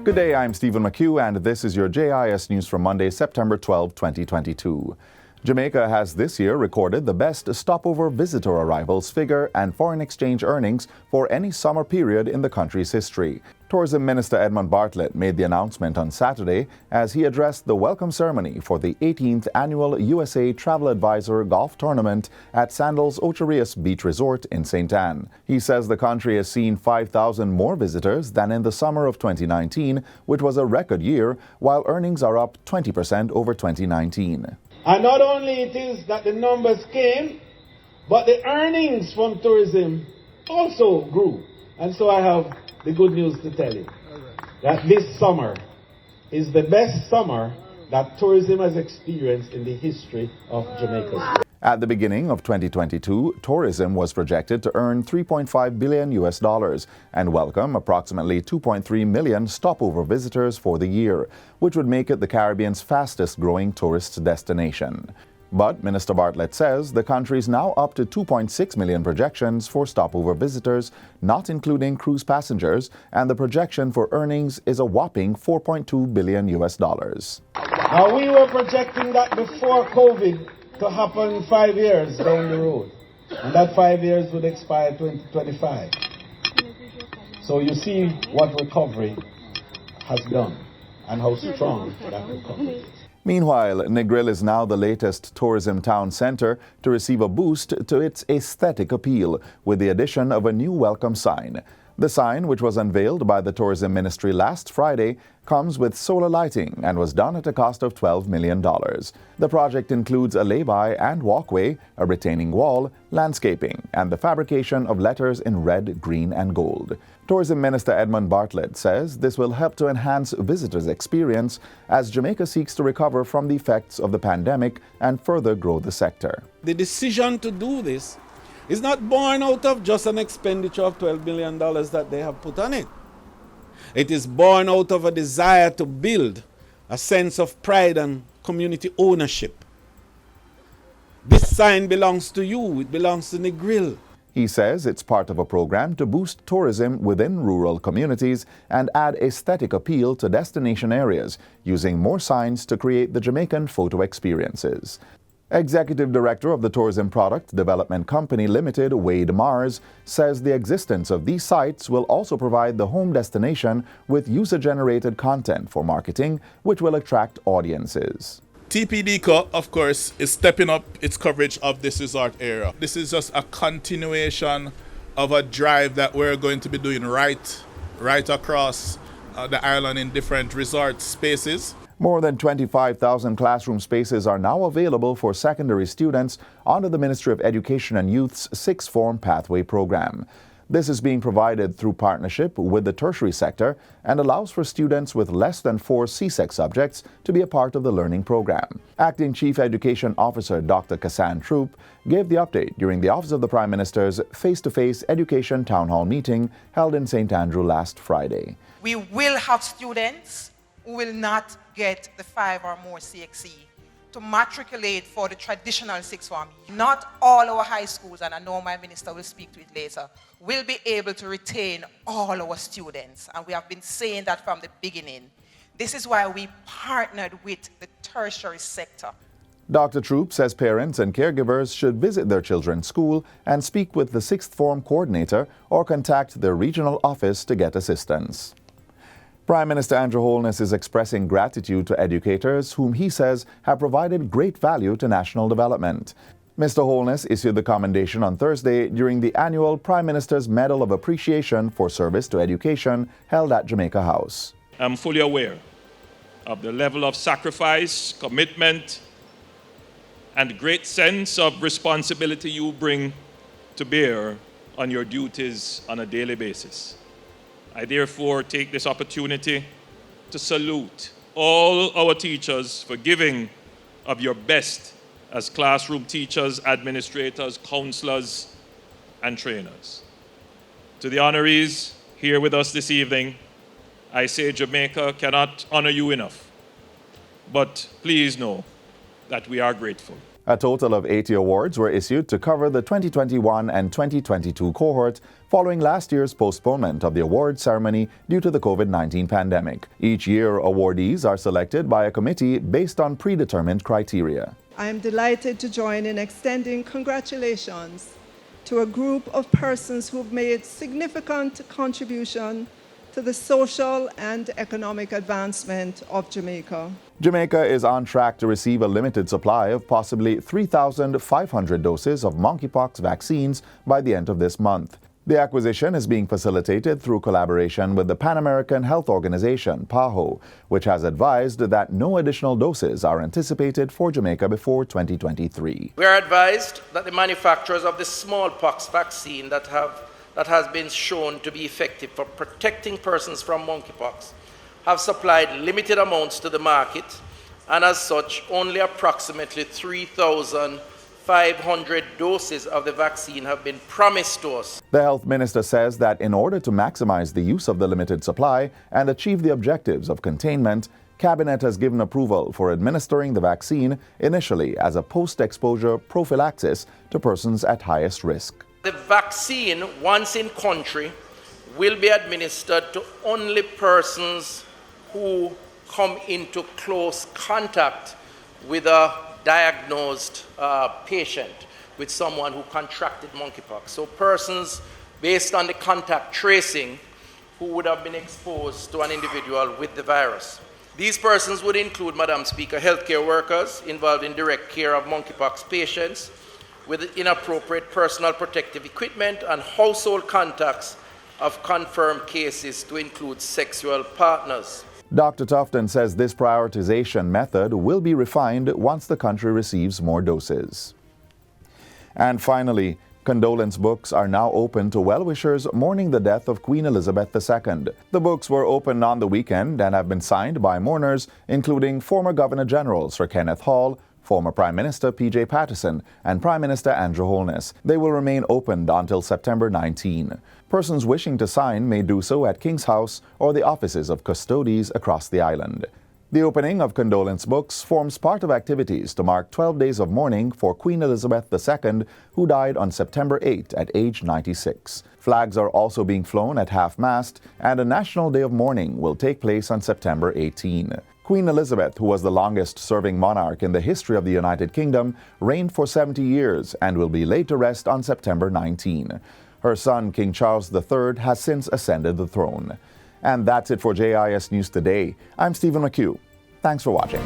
Good day, I'm Stephen McHugh, and this is your JIS news for Monday, September 12, 2022. Jamaica has this year recorded the best stopover visitor arrivals figure and foreign exchange earnings for any summer period in the country's history. Tourism Minister Edmund Bartlett made the announcement on Saturday as he addressed the welcome ceremony for the 18th annual USA Travel Advisor Golf Tournament at Sandals Ocherius Beach Resort in St. Ann. He says the country has seen 5,000 more visitors than in the summer of 2019, which was a record year, while earnings are up 20% over 2019. And not only it is that the numbers came, but the earnings from tourism also grew. And so I have the good news to tell you that this summer is the best summer that tourism has experienced in the history of Jamaica. At the beginning of 2022, tourism was projected to earn $3.5 billion and welcome approximately 2.3 million stopover visitors for the year, which would make it the Caribbean's fastest growing tourist destination. But Minister Bartlett says the country is now up to 2.6 million projections for stopover visitors, not including cruise passengers, and the projection for earnings is a whopping $4.2 billion. Now, we were projecting that before COVID to happen 5 years down the road, and that 5 years would expire 2025. So you see what recovery has done and how strong that recovery is. Meanwhile, Negril is now the latest tourism town center to receive a boost to its aesthetic appeal with the addition of a new welcome sign. The sign, which was unveiled by the Tourism Ministry last Friday, comes with solar lighting and was done at a cost of $12 million. The project includes a lay-by and walkway, a retaining wall, landscaping, and the fabrication of letters in red, green, and gold. Tourism Minister Edmund Bartlett says this will help to enhance visitors' experience as Jamaica seeks to recover from the effects of the pandemic and further grow the sector. The decision to do this is not born out of just an expenditure of $12 million that they have put on it. It is born out of a desire to build a sense of pride and community ownership. This sign belongs to you. It belongs to Negril. He says it's part of a program to boost tourism within rural communities and add aesthetic appeal to destination areas, using more signs to create the Jamaican photo experiences. Executive Director of the Tourism Product Development Company Limited, Wade Mars, says the existence of these sites will also provide the home destination with user-generated content for marketing, which will attract audiences. TPDCO, of course, is stepping up its coverage of this resort area. This is just a continuation of a drive that we're going to be doing right across the island in different resort spaces. More than 25,000 classroom spaces are now available for secondary students under the Ministry of Education and Youth's Sixth Form Pathway program. This is being provided through partnership with the tertiary sector and allows for students with less than 4 CSEC subjects to be a part of the learning program. Acting Chief Education Officer Dr. Kassan Troop gave the update during the Office of the Prime Minister's face-to-face education town hall meeting held in St. Andrew last Friday. We will have students who will not get the 5 or more CXC to matriculate for the traditional sixth form. Not all our high schools, and I know my minister will speak to it later, will be able to retain all our students. And we have been saying that from the beginning. This is why we partnered with the tertiary sector. Dr. Troop says parents and caregivers should visit their children's school and speak with the sixth form coordinator or contact their regional office to get assistance. Prime Minister Andrew Holness is expressing gratitude to educators whom he says have provided great value to national development. Mr. Holness issued the commendation on Thursday during the annual Prime Minister's Medal of Appreciation for Service to Education held at Jamaica House. I'm fully aware of the level of sacrifice, commitment, and great sense of responsibility you bring to bear on your duties on a daily basis. I therefore take this opportunity to salute all our teachers for giving of your best as classroom teachers, administrators, counselors, and trainers. To the honorees here with us this evening, I say Jamaica cannot honor you enough, but please know that we are grateful. A total of 80 awards were issued to cover the 2021 and 2022 cohort following last year's postponement of the award ceremony due to the COVID-19 pandemic. Each year, awardees are selected by a committee based on predetermined criteria. I am delighted to join in extending congratulations to a group of persons who've made significant contribution to the social and economic advancement of Jamaica. Jamaica is on track to receive a limited supply of possibly 3,500 doses of monkeypox vaccines by the end of this month. The acquisition is being facilitated through collaboration with the Pan American Health Organization, PAHO, which has advised that no additional doses are anticipated for Jamaica before 2023. We are advised that the manufacturers of the smallpox vaccine that has been shown to be effective for protecting persons from monkeypox have supplied limited amounts to the market, and as such, only approximately 3,500 doses of the vaccine have been promised to us. The health minister says that in order to maximize the use of the limited supply and achieve the objectives of containment, Cabinet has given approval for administering the vaccine initially as a post-exposure prophylaxis to persons at highest risk. The vaccine, once in country, will be administered to only persons who come into close contact with a diagnosed patient, with someone who contracted monkeypox. So persons based on the contact tracing who would have been exposed to an individual with the virus. These persons would include, Madam Speaker, healthcare workers involved in direct care of monkeypox patients with inappropriate personal protective equipment, and household contacts of confirmed cases to include sexual partners. Dr. Tufton says this prioritization method will be refined once the country receives more doses. And finally, condolence books are now open to well-wishers mourning the death of Queen Elizabeth II. The books were opened on the weekend and have been signed by mourners, including former Governor General Sir Kenneth Hall, former Prime Minister P.J. Patterson, and Prime Minister Andrew Holness. They will remain opened until September 19. Persons wishing to sign may do so at King's House or the offices of custodies across the island. The opening of condolence books forms part of activities to mark 12 days of mourning for Queen Elizabeth II, who died on September 8 at age 96. Flags are also being flown at half-mast, and a National Day of Mourning will take place on September 18. Queen Elizabeth, who was the longest-serving monarch in the history of the United Kingdom, reigned for 70 years and will be laid to rest on September 19. Her son, King Charles III, has since ascended the throne. And that's it for JIS News Today. I'm Stephen McHugh. Thanks for watching.